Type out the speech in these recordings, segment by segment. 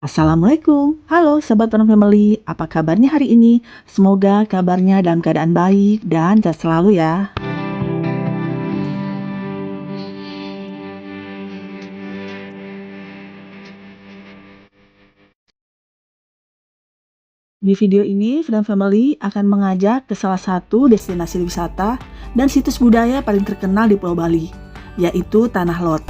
Assalamualaikum, halo Sobat Fun Family, apa kabarnya hari ini? Semoga kabarnya dalam keadaan baik dan sehat selalu ya. Di video ini, Fun Family akan mengajak ke salah satu destinasi wisata dan situs budaya paling terkenal di Pulau Bali, yaitu Tanah Lot.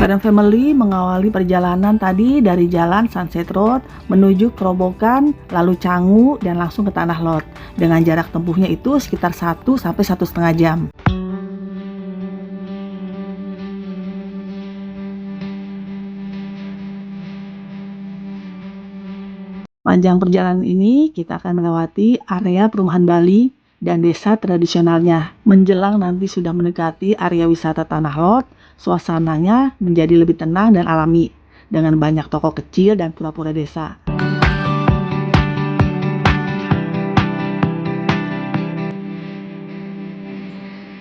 Fun Family mengawali perjalanan tadi dari jalan Sunset Road menuju Kerobokan, lalu Canggu, dan langsung ke Tanah Lot. Dengan jarak tempuhnya itu sekitar 1 sampai 1,5 jam. Panjang perjalanan ini kita akan melewati area perumahan Bali dan desa tradisionalnya. Menjelang nanti sudah mendekati area wisata Tanah Lot, suasananya menjadi lebih tenang dan alami dengan banyak toko kecil dan pura-pura desa.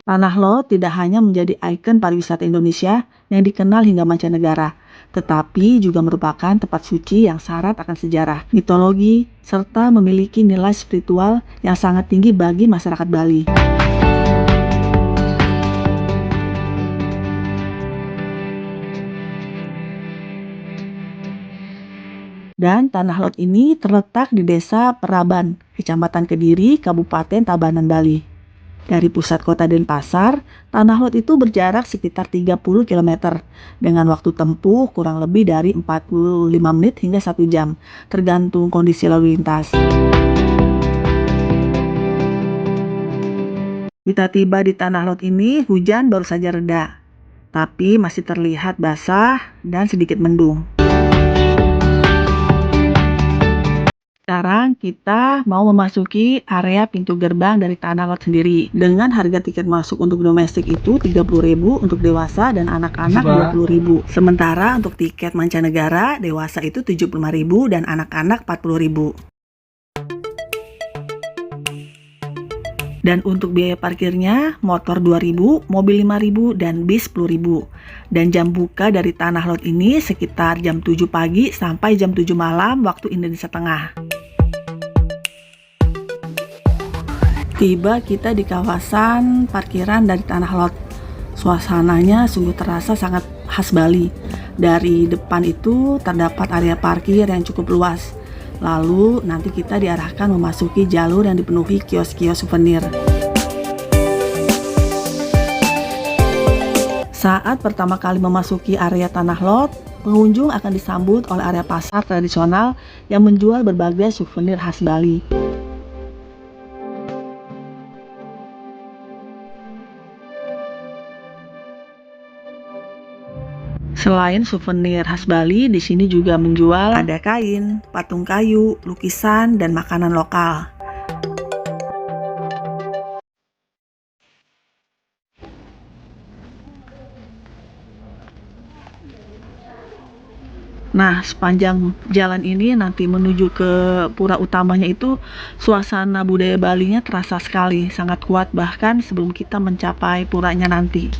Tanah Lot tidak hanya menjadi ikon pariwisata Indonesia yang dikenal hingga mancanegara, tetapi juga merupakan tempat suci yang syarat akan sejarah, mitologi, serta memiliki nilai spiritual yang sangat tinggi bagi masyarakat Bali. Dan Tanah Lot ini terletak di Desa Peraban, Kecamatan Kediri, Kabupaten Tabanan, Bali. Dari pusat kota Denpasar, Tanah Lot itu berjarak sekitar 30 km dengan waktu tempuh kurang lebih dari 45 menit hingga 1 jam, tergantung kondisi lalu lintas. Kita tiba di Tanah Lot ini, hujan baru saja reda, tapi masih terlihat basah dan sedikit mendung. Sekarang kita mau memasuki area pintu gerbang dari Tanah Lot sendiri. Dengan harga tiket masuk untuk domestik itu 30.000 untuk dewasa dan anak-anak 20.000. Sementara untuk tiket mancanegara, dewasa itu 75.000 dan anak-anak 40.000. Dan untuk biaya parkirnya, motor 2.000, mobil 5.000, dan bis 10.000. Dan jam buka dari Tanah Lot ini sekitar jam 7 pagi sampai jam 7 malam waktu Indonesia Tengah. Tiba kita di kawasan parkiran dari Tanah Lot. Suasananya sungguh terasa sangat khas Bali. Dari depan itu terdapat area parkir yang cukup luas. Lalu nanti kita diarahkan memasuki jalur yang dipenuhi kios-kios souvenir. Saat pertama kali memasuki area Tanah Lot, pengunjung akan disambut oleh area pasar tradisional yang menjual berbagai souvenir khas Bali. Selain souvenir khas Bali, di sini juga menjual ada kain, patung kayu, lukisan, dan makanan lokal. Nah, sepanjang jalan ini nanti menuju ke pura utamanya itu suasana budaya Balinya terasa sekali, sangat kuat bahkan sebelum kita mencapai puranya nanti.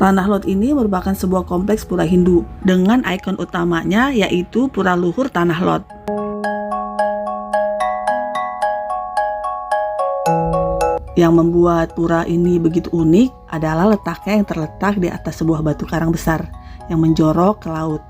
Tanah Lot ini merupakan sebuah kompleks pura Hindu dengan ikon utamanya yaitu Pura Luhur Tanah Lot. Yang membuat pura ini begitu unik adalah letaknya yang terletak di atas sebuah batu karang besar yang menjorok ke laut.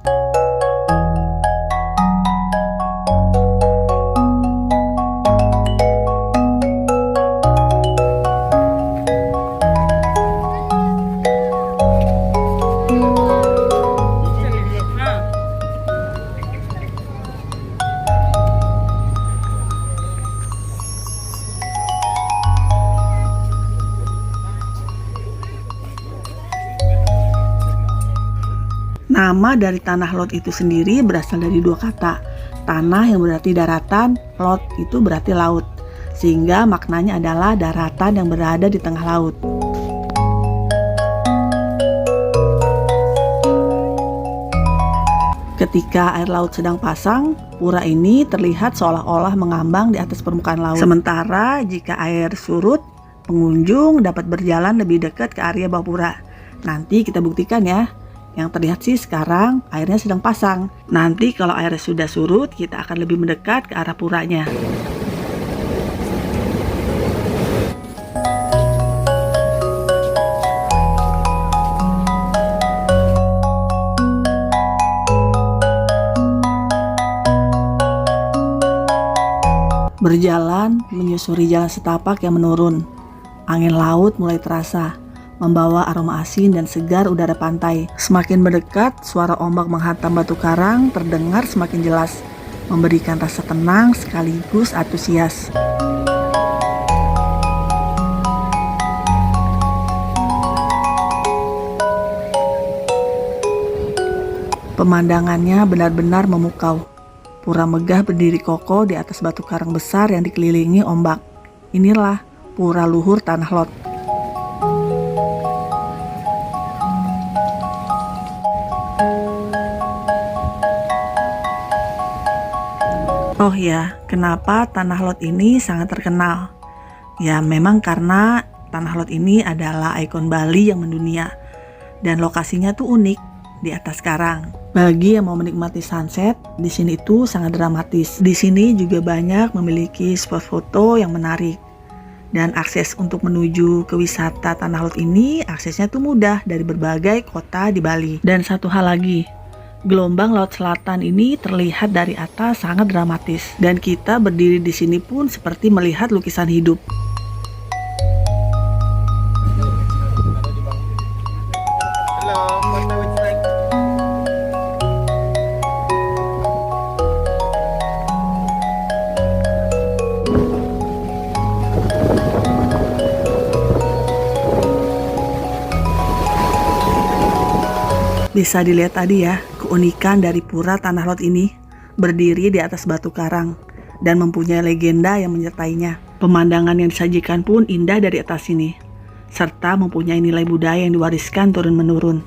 Nama dari Tanah Lot itu sendiri berasal dari dua kata. Tanah yang berarti daratan, lot itu berarti laut. Sehingga maknanya adalah daratan yang berada di tengah laut. Ketika air laut sedang pasang, pura ini terlihat seolah-olah mengambang di atas permukaan laut. Sementara jika air surut, pengunjung dapat berjalan lebih dekat ke area bawah pura. Nanti kita buktikan ya. Yang terlihat sih sekarang airnya sedang pasang. Nanti kalau airnya sudah surut, kita akan lebih mendekat ke arah puranya. Berjalan menyusuri jalan setapak yang menurun. Angin laut mulai terasa, membawa aroma asin dan segar udara pantai. Semakin mendekat, suara ombak menghantam batu karang terdengar semakin jelas, memberikan rasa tenang sekaligus antusias. Pemandangannya benar-benar memukau. Pura megah berdiri kokoh di atas batu karang besar yang dikelilingi ombak. Inilah Pura Luhur Tanah Lot. Oh ya, kenapa Tanah Lot ini sangat terkenal? Ya, memang karena Tanah Lot ini adalah ikon Bali yang mendunia. Dan lokasinya tuh unik di atas karang. Bagi yang mau menikmati sunset, di sini tuh sangat dramatis. Di sini juga banyak memiliki spot foto yang menarik. Dan akses untuk menuju ke wisata Tanah Lot ini, aksesnya tuh mudah dari berbagai kota di Bali. Dan satu hal lagi, gelombang laut selatan ini terlihat dari atas sangat dramatis, dan kita berdiri di sini pun seperti melihat lukisan hidup. Bisa dilihat tadi ya, keunikan dari Pura Tanah Lot ini berdiri di atas batu karang dan mempunyai legenda yang menyertainya. Pemandangan yang disajikan pun indah dari atas sini, serta mempunyai nilai budaya yang diwariskan turun-menurun.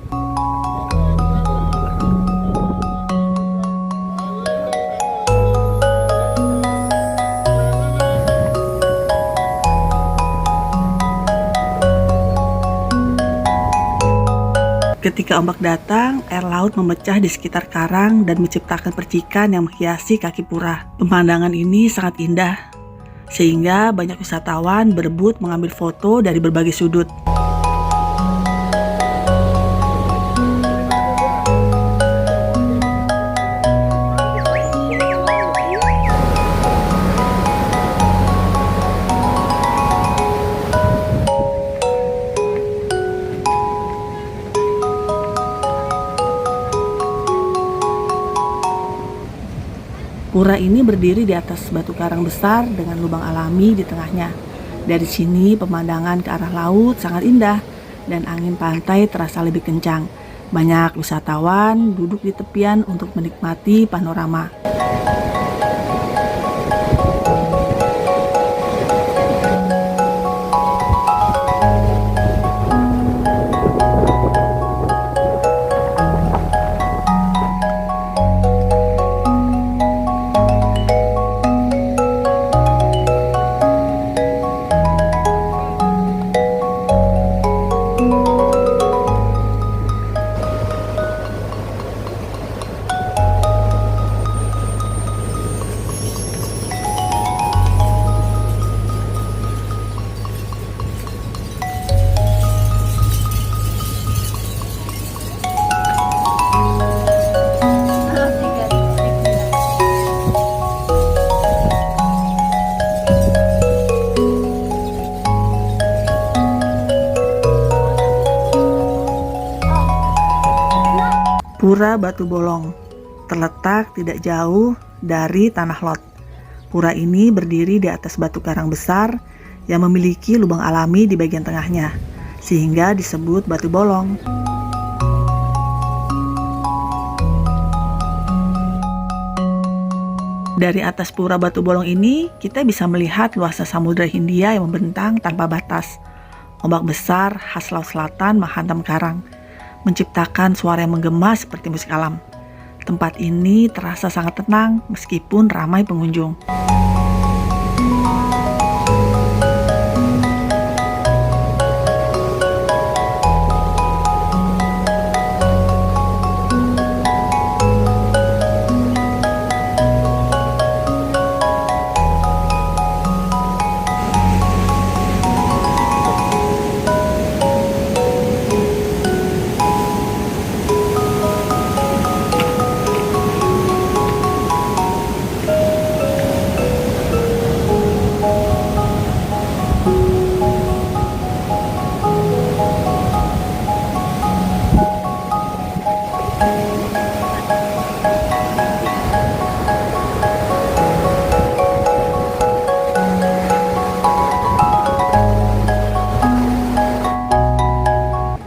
Ketika ombak datang, air laut memecah di sekitar karang dan menciptakan percikan yang menghiasi kaki pura. Pemandangan ini sangat indah, sehingga banyak wisatawan berebut mengambil foto dari berbagai sudut. Pura ini berdiri di atas batu karang besar dengan lubang alami di tengahnya. Dari sini pemandangan ke arah laut sangat indah dan angin pantai terasa lebih kencang. Banyak wisatawan duduk di tepian untuk menikmati panorama. Pura Batu Bolong terletak tidak jauh dari Tanah Lot. Pura ini berdiri di atas batu karang besar yang memiliki lubang alami di bagian tengahnya, sehingga disebut Batu Bolong. Dari atas Pura Batu Bolong ini, kita bisa melihat luasnya Samudra Hindia yang membentang tanpa batas. Ombak besar khas Laut Selatan menghantam karang, menciptakan suara yang menggema seperti musik alam. Tempat ini terasa sangat tenang meskipun ramai pengunjung.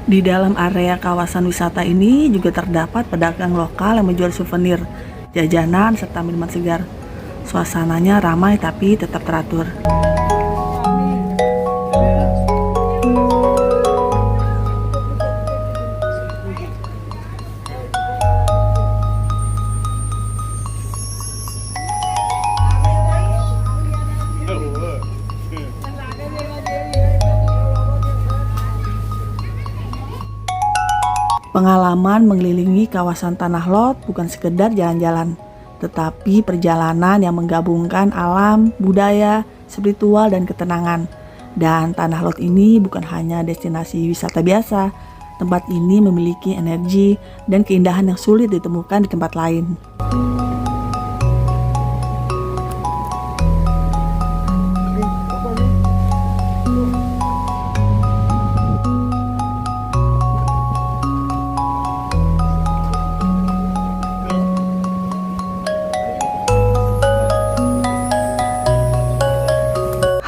Di dalam area kawasan wisata ini juga terdapat pedagang lokal yang menjual souvenir, jajanan, serta minuman segar. Suasananya ramai tapi tetap teratur. Pengalaman mengelilingi kawasan Tanah Lot bukan sekedar jalan-jalan, tetapi perjalanan yang menggabungkan alam, budaya, spiritual, dan ketenangan. Dan Tanah Lot ini bukan hanya destinasi wisata biasa, tempat ini memiliki energi dan keindahan yang sulit ditemukan di tempat lain.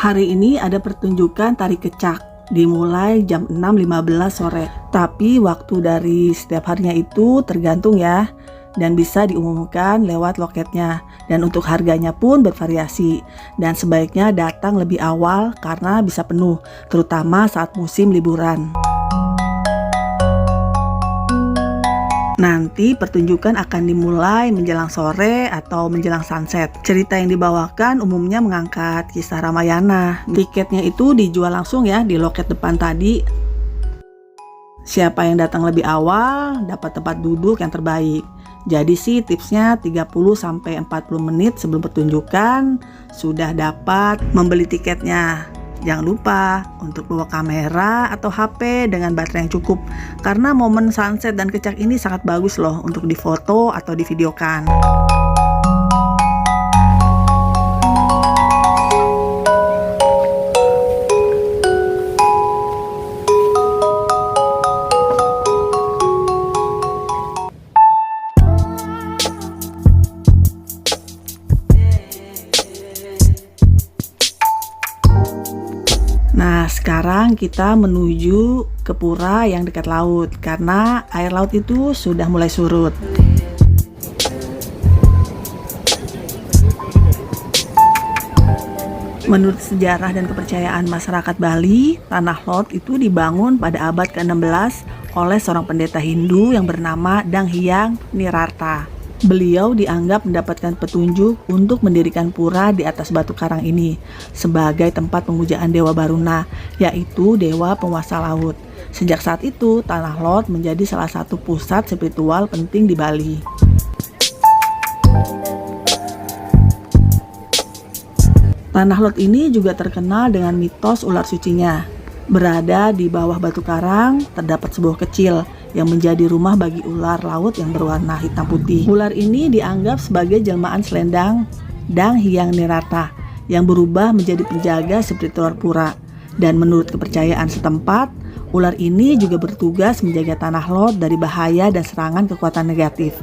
Hari ini ada pertunjukan tari kecak, dimulai jam 6.15 sore. Tapi waktu dari setiap harinya itu tergantung ya, dan bisa diumumkan lewat loketnya. Dan untuk harganya pun bervariasi, dan sebaiknya datang lebih awal karena bisa penuh, terutama saat musim liburan. Nanti pertunjukan akan dimulai menjelang sore atau menjelang sunset. Cerita yang dibawakan umumnya mengangkat kisah Ramayana. Tiketnya itu dijual langsung ya di loket depan tadi. Siapa yang datang lebih awal dapat tempat duduk yang terbaik. Jadi sih tipsnya 30-40 menit sebelum pertunjukan sudah dapat membeli tiketnya. Jangan lupa untuk bawa kamera atau HP dengan baterai yang cukup, karena momen sunset dan kecak ini sangat bagus loh untuk difoto atau divideokan. Nah, sekarang kita menuju ke pura yang dekat laut karena air laut itu sudah mulai surut. Menurut sejarah dan kepercayaan masyarakat Bali, Tanah Lot itu dibangun pada abad ke-16 oleh seorang pendeta Hindu yang bernama Dang Hyang Nirartha. Beliau dianggap mendapatkan petunjuk untuk mendirikan pura di atas batu karang ini sebagai tempat pemujaan Dewa Baruna, yaitu dewa penguasa laut. Sejak saat itu, Tanah Lot menjadi salah satu pusat spiritual penting di Bali. Tanah Lot ini juga terkenal dengan mitos ular sucinya. Berada di bawah batu karang, terdapat sebuah kecil yang menjadi rumah bagi ular laut yang berwarna hitam putih. Ular ini dianggap sebagai jelmaan selendang Dang Hyang Nirartha yang berubah menjadi penjaga spiritual pura. Dan menurut kepercayaan setempat, Ular ini juga bertugas menjaga tanah lot dari bahaya dan serangan kekuatan negatif.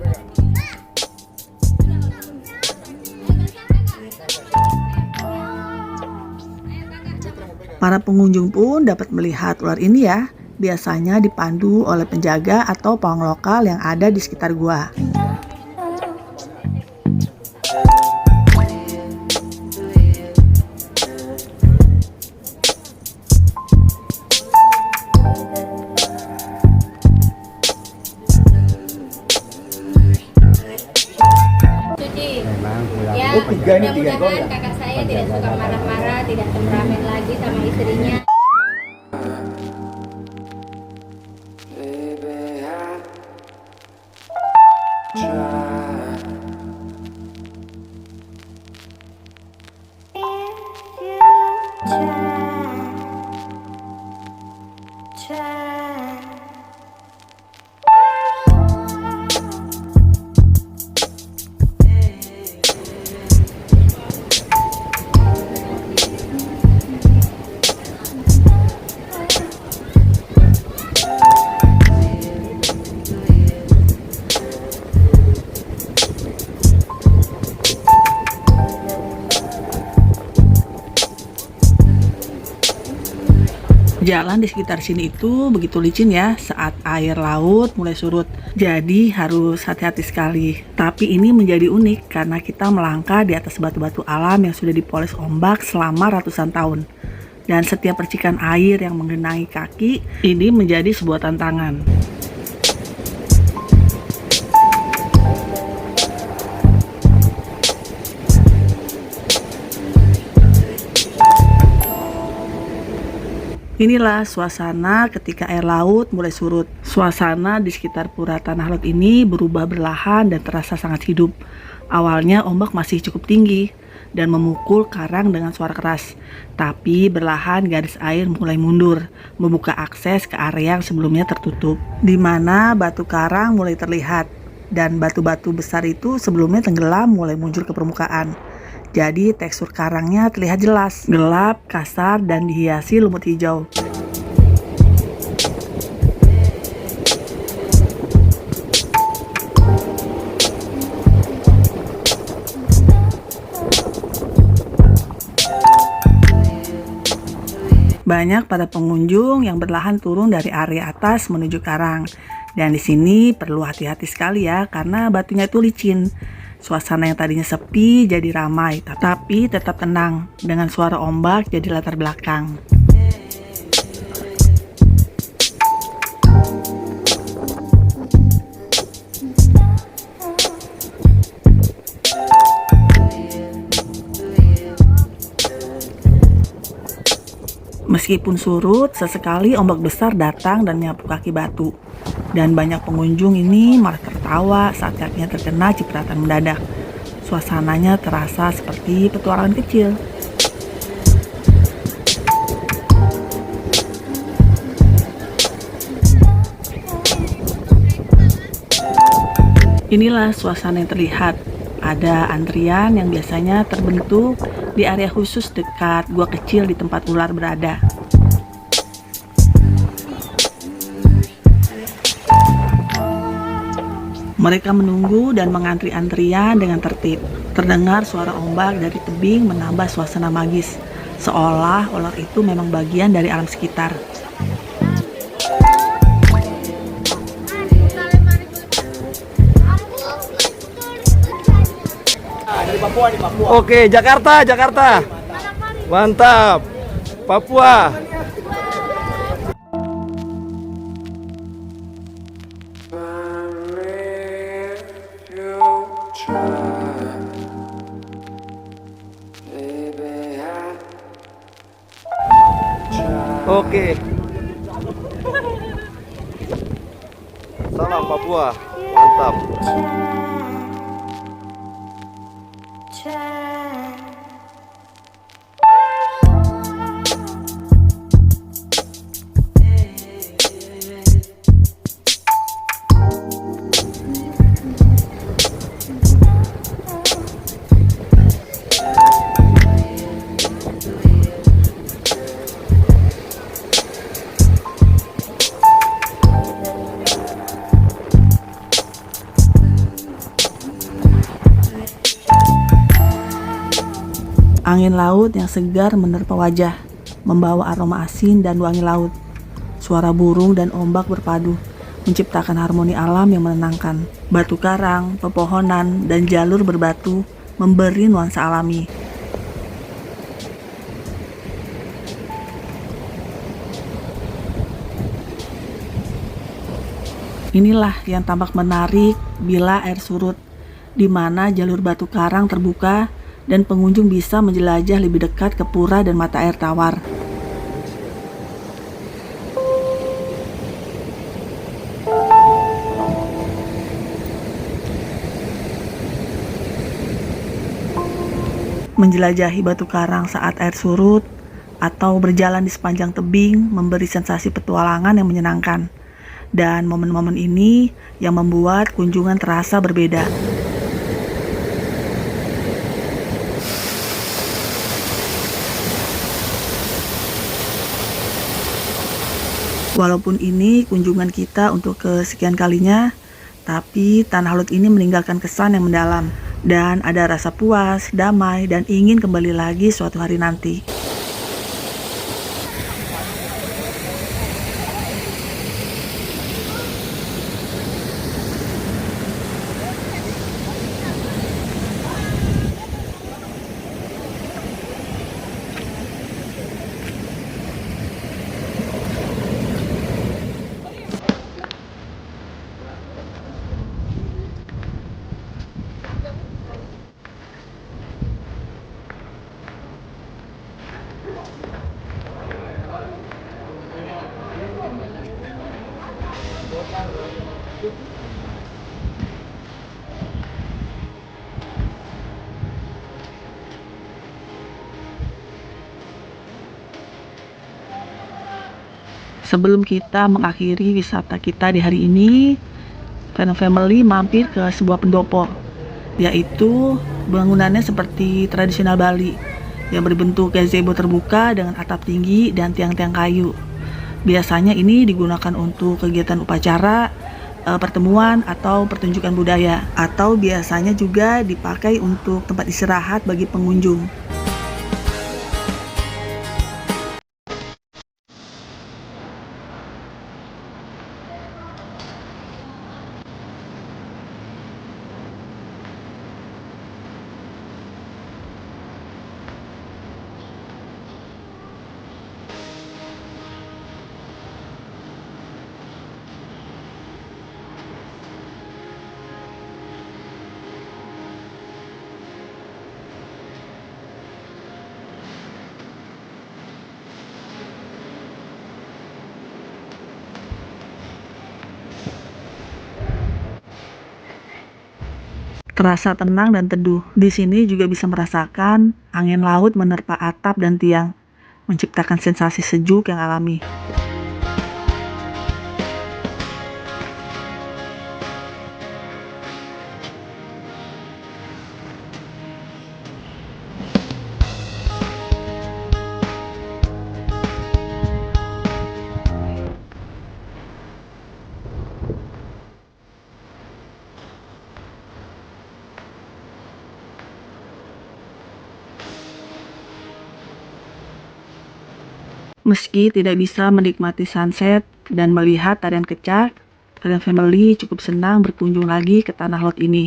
Para pengunjung pun dapat melihat ular ini ya, biasanya dipandu oleh penjaga atau pawang lokal yang ada di sekitar gua. Ya, mudah-mudahan kakak saya tidak suka marah-marah, tidak temperamen lagi sama istrinya. Jalan di sekitar sini itu begitu licin ya saat air laut mulai surut. Jadi harus hati-hati sekali. Tapi ini menjadi unik karena kita melangkah di atas batu-batu alam yang sudah dipoles ombak selama ratusan tahun. Dan setiap percikan air yang menggenangi kaki ini menjadi sebuah tantangan. Inilah suasana ketika air laut mulai surut. Suasana di sekitar pura Tanah Lot ini berubah perlahan dan terasa sangat hidup. Awalnya ombak masih cukup tinggi dan memukul karang dengan suara keras. Tapi perlahan garis air mulai mundur, membuka akses ke area yang sebelumnya tertutup. Di mana batu karang mulai terlihat dan batu-batu besar itu sebelumnya tenggelam mulai muncul ke permukaan. Jadi tekstur karangnya terlihat jelas, gelap, kasar, dan dihiasi lumut hijau. Banyak pada pengunjung yang berlahan turun dari area atas menuju karang. Dan di sini perlu hati-hati sekali ya, karena batunya itu licin. Suasana yang tadinya sepi jadi ramai, tapi tetap tenang dengan suara ombak jadi latar belakang. Meskipun surut, sesekali ombak besar datang dan menyapu kaki batu. Dan banyak pengunjung ini malah tertawa saat kakinya terkena cipratan mendadak. Suasananya terasa seperti petualangan kecil. Inilah suasana yang terlihat. Ada antrian yang biasanya terbentuk di area khusus dekat gua kecil di tempat ular berada. Mereka menunggu dan mengantri antrian dengan tertib. Terdengar suara ombak dari tebing menambah suasana magis, seolah ular itu memang bagian dari alam sekitar. Oke, Jakarta. Mantap. Papua. Oke. Salam Papua. Mantap. Angin laut yang segar menerpa wajah, membawa aroma asin dan wangi laut. Suara burung dan ombak berpadu, menciptakan harmoni alam yang menenangkan. Batu karang, pepohonan, dan jalur berbatu memberi nuansa alami. Inilah yang tampak menarik bila air surut, di mana jalur batu karang terbuka dan pengunjung bisa menjelajah lebih dekat ke pura dan mata air tawar. Menjelajahi batu karang saat air surut atau berjalan di sepanjang tebing memberi sensasi petualangan yang menyenangkan. Dan momen-momen ini yang membuat kunjungan terasa berbeda. Walaupun ini kunjungan kita untuk kesekian kalinya, tapi Tanah Lot ini meninggalkan kesan yang mendalam. Dan ada rasa puas, damai, dan ingin kembali lagi suatu hari nanti. Sebelum kita mengakhiri wisata kita di hari ini, Fun Family mampir ke sebuah pendopo, yaitu bangunannya seperti tradisional Bali yang berbentuk gazebo terbuka dengan atap tinggi dan tiang-tiang kayu. Biasanya ini digunakan untuk kegiatan upacara, pertemuan atau pertunjukan budaya, atau biasanya juga dipakai untuk tempat istirahat bagi pengunjung. Terasa tenang dan teduh. Di sini juga bisa merasakan angin laut menerpa atap dan tiang, menciptakan sensasi sejuk yang alami. Meski tidak bisa menikmati sunset dan melihat tarian kecak, Fun Family cukup senang berkunjung lagi ke Tanah Lot ini.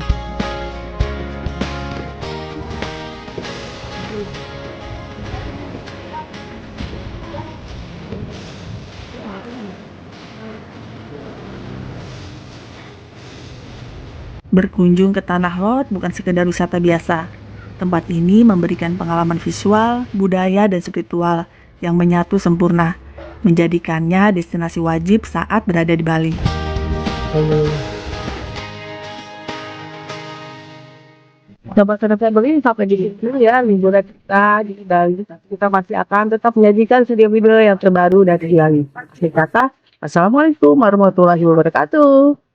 Berkunjung ke Tanah Lot bukan sekedar wisata biasa. Tempat ini memberikan pengalaman visual, budaya, dan spiritual yang menyatu sempurna, menjadikannya destinasi wajib saat berada di Bali. Sobat Family, sampai di situ ya liburan kita di Bali. Kita masih akan tetap menyajikan video-video yang terbaru dari Bali. Akhir kata, Assalamualaikum warahmatullahi wabarakatuh.